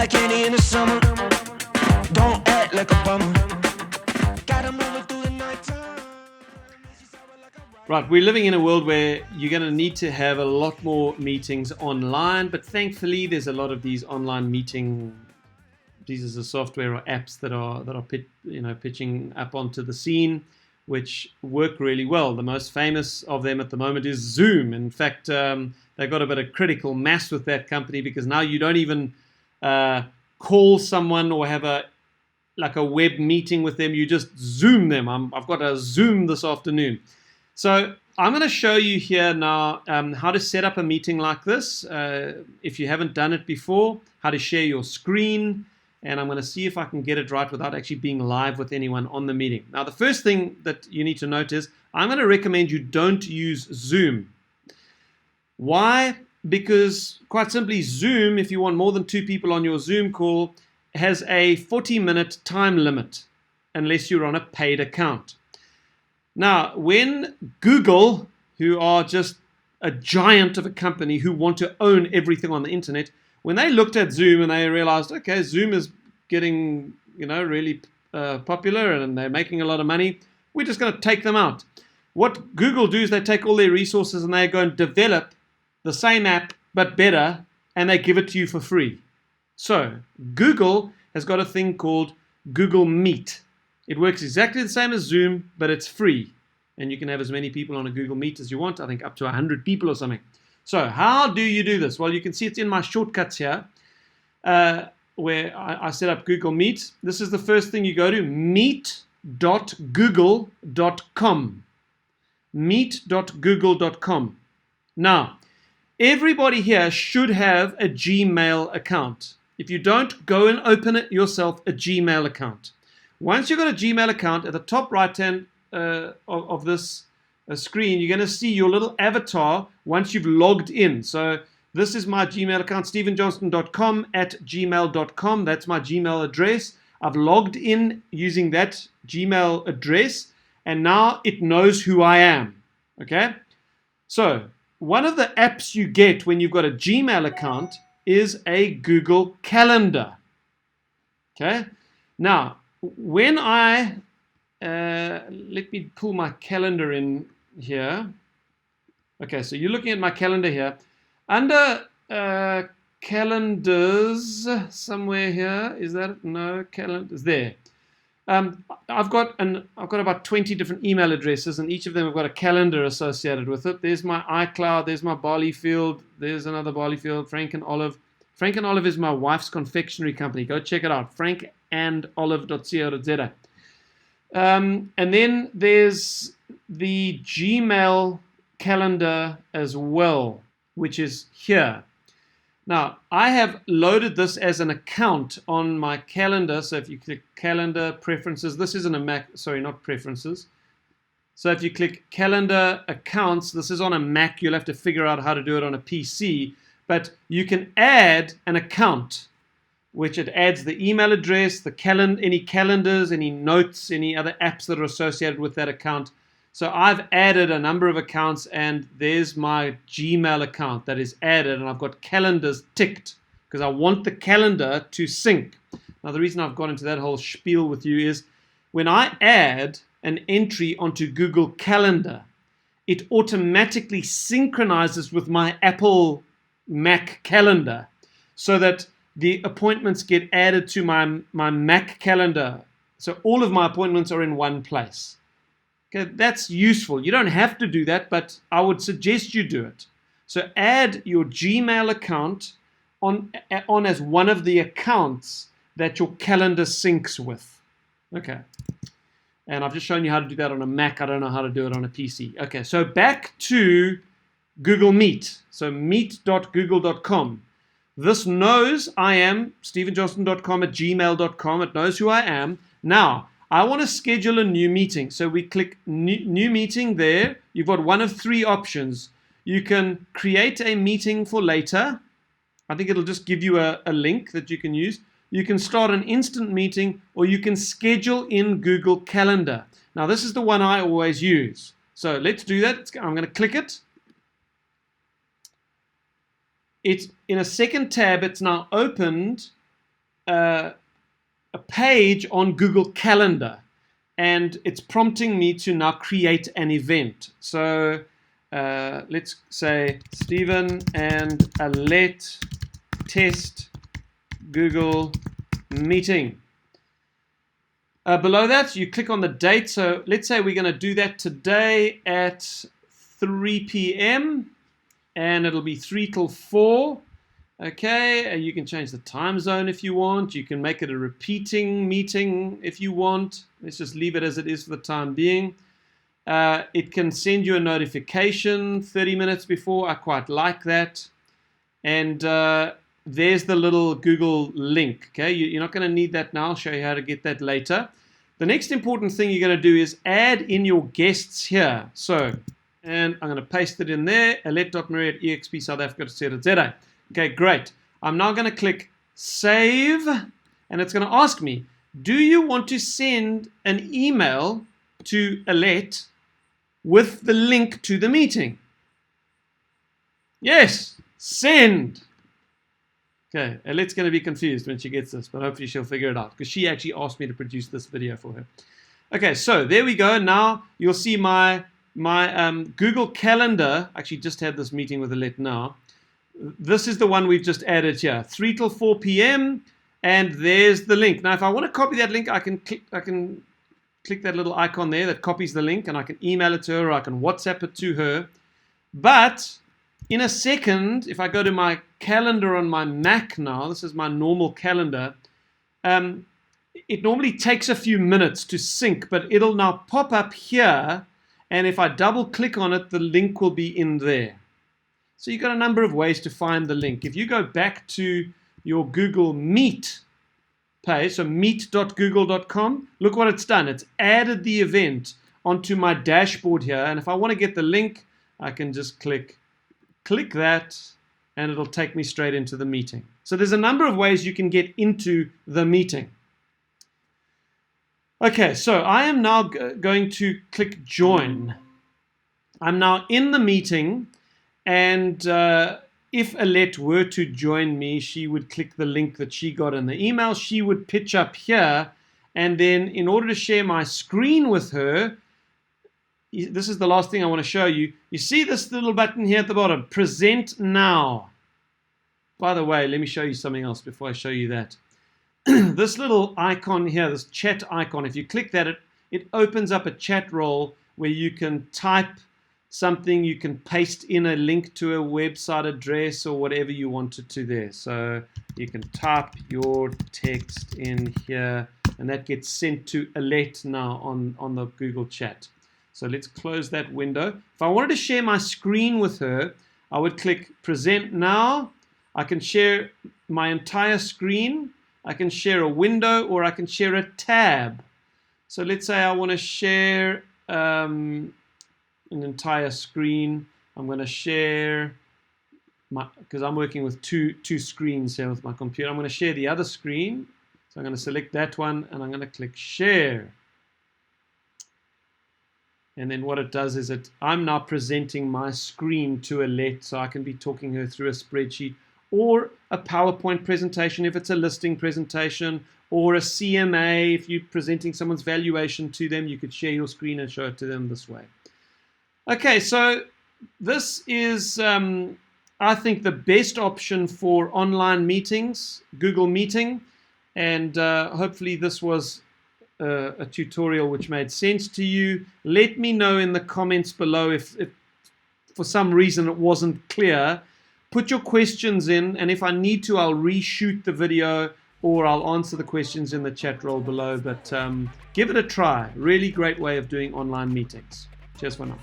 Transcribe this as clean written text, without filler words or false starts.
like candy in the summer. Don't act like a bummer. Got 'em moving through the nighttime. Right, we're living in a world where you're going to need to have a lot more meetings online, but thankfully there's a lot of these online meeting pieces of software or apps that are pitching up onto the scene, which work really well. The most famous of them at the moment is Zoom. In fact, they got a bit of critical mass with that company because now you don't even call someone or have a web meeting with them. You just Zoom them. I've got a Zoom this afternoon. So I'm going to show you here now how to set up a meeting like this. If you haven't done it before, how to share your screen. And I'm going to see if I can get it right without actually being live with anyone on the meeting. Now, the first thing that you need to note is I'm going to recommend you don't use Zoom. Why? Because quite simply, Zoom, if you want more than 2 people on your Zoom call, has a 40-minute time limit unless you're on a paid account. Now, when Google, who are just a giant of a company who want to own everything on the internet, when they looked at Zoom and they realized, okay, Zoom is getting, really popular and they're making a lot of money, we're just going to take them out. What Google do is they take all their resources and they go and develop the same app but better, and they give it to you for free. So Google has got a thing called Google Meet. It works exactly the same as Zoom, but it's free. And you can have as many people on a Google Meet as you want, I think up to 100 people or something. So how do you do this? Well, you can see it's in my shortcuts here, where I set up Google Meet. This is the first thing you go to, meet.google.com. Meet.google.com. Now, everybody here should have a Gmail account. If you don't, go and open it yourself, a Gmail account. Once you've got a Gmail account, at the top right-hand of this screen, you're going to see your little avatar once you've logged in. So this is my Gmail account, stephenjohnston.com@gmail.com. That's my Gmail address. I've logged in using that Gmail address, and now it knows who I am. Okay? So one of the apps you get when you've got a Gmail account is a Google Calendar. Okay? Now, when I let me pull my calendar in here. Okay, so you're looking at my calendar here. Under calendars, somewhere here, is that? No, calendars there. I've got about 20 different email addresses, and each of them have got a calendar associated with it. There's my iCloud, there's my Barleyfield, there's another Barleyfield, Frank and Olive. Frank and Olive is my wife's confectionery company. Go check it out, frankandolive.co.za. And then there's the Gmail calendar as well, which is here. Now, I have loaded this as an account on my calendar. So if you click calendar preferences, this isn't a Mac, sorry, not preferences. So if you click calendar accounts, this is on a Mac. You'll have to figure out how to do it on a PC. But you can add an account, which it adds the email address, any calendars, any notes, any other apps that are associated with that account. So I've added a number of accounts, and there's my Gmail account that is added, and I've got calendars ticked because I want the calendar to sync. Now, the reason I've gone into that whole spiel with you is when I add an entry onto Google Calendar, it automatically synchronizes with my Apple Mac calendar so that the appointments get added to my Mac calendar. So all of my appointments are in one place. Okay, that's useful. You don't have to do that, but I would suggest you do it. So add your Gmail account on as one of the accounts that your calendar syncs with. Okay. And I've just shown you how to do that on a Mac. I don't know how to do it on a PC. Okay, so back to Google Meet. So meet.google.com. This knows I am stephenjohnston.com@gmail.com. It knows who I am. Now, I want to schedule a new meeting. So we click new meeting there. You've got one of 3 options. You can create a meeting for later. I think it'll just give you a link that you can use. You can start an instant meeting, or you can schedule in Google Calendar. Now, this is the one I always use. So let's do that. I'm going to click it. It's in a second tab. It's now opened a page on Google Calendar, and it's prompting me to now create an event. So let's say Stephen and Alette test Google meeting. Below that, you click on the date. So let's say we're going to do that today at 3 p.m. and it'll be 3 till 4. Okay, you can change the time zone if you want. You can make it a repeating meeting if you want. Let's just leave it as it is for the time being. It can send you a notification 30 minutes before. I quite like that. And there's the little Google link. Okay, you're not going to need that now. I'll show you how to get that later. The next important thing you're going to do is add in your guests here. So, and I'm going to paste it in there. alette.marie@expsouthafrica.co.za. Okay, great. I'm now going to click save, and it's going to ask me, do you want to send an email to Alette with the link to the meeting? Yes, send. Okay, Alette's going to be confused when she gets this, but hopefully she'll figure it out, because she actually asked me to produce this video for her. Okay, so there we go. Now you'll see my Google Calendar. I actually just had this meeting with Alette now. This is the one we've just added here, 3 till 4 p.m. and there's the link. Now, if I want to copy that link, I can click that little icon there that copies the link, and I can email it to her, or I can WhatsApp it to her. But in a second, if I go to my calendar on my Mac now, this is my normal calendar, it normally takes a few minutes to sync, but it'll now pop up here, and if I double click on it, the link will be in there. So you've got a number of ways to find the link. If you go back to your Google Meet page, so meet.google.com, look what it's done. It's added the event onto my dashboard here. And if I want to get the link, I can just click that, and it'll take me straight into the meeting. So there's a number of ways you can get into the meeting. Okay, so I am now going to click join. I'm now in the meeting. And if Alette were to join me, she would click the link that she got in the email. She would pitch up here. And then in order to share my screen with her, this is the last thing I want to show you. You see this little button here at the bottom, present now. By the way, let me show you something else before I show you that. This little icon here, this chat icon, if you click that, it opens up a chat role where you can type something, you can paste in a link to a website address or whatever you wanted to there. So you can type your text in here, and that gets sent to Alette now on the Google Chat. So let's close that window. If I wanted to share my screen with her, I would click present now. I can share my entire screen. I can share a window, or I can share a tab. So let's say I want to share an entire screen. I'm going to share because I'm working with two screens here with my computer. I'm going to share the other screen. So I'm going to select that one, and I'm going to click share. And then what it does is I'm now presenting my screen to Alette, so I can be talking her through a spreadsheet or a PowerPoint presentation if it's a listing presentation, or a CMA if you're presenting someone's valuation to them. You could share your screen and show it to them this way. Okay, so this is, I think, the best option for online meetings, Google Meeting, and hopefully this was a tutorial which made sense to you. Let me know in the comments below if for some reason it wasn't clear. Put your questions in, and if I need to, I'll reshoot the video, or I'll answer the questions in the chat roll below. But give it a try. Really great way of doing online meetings. Cheers for now.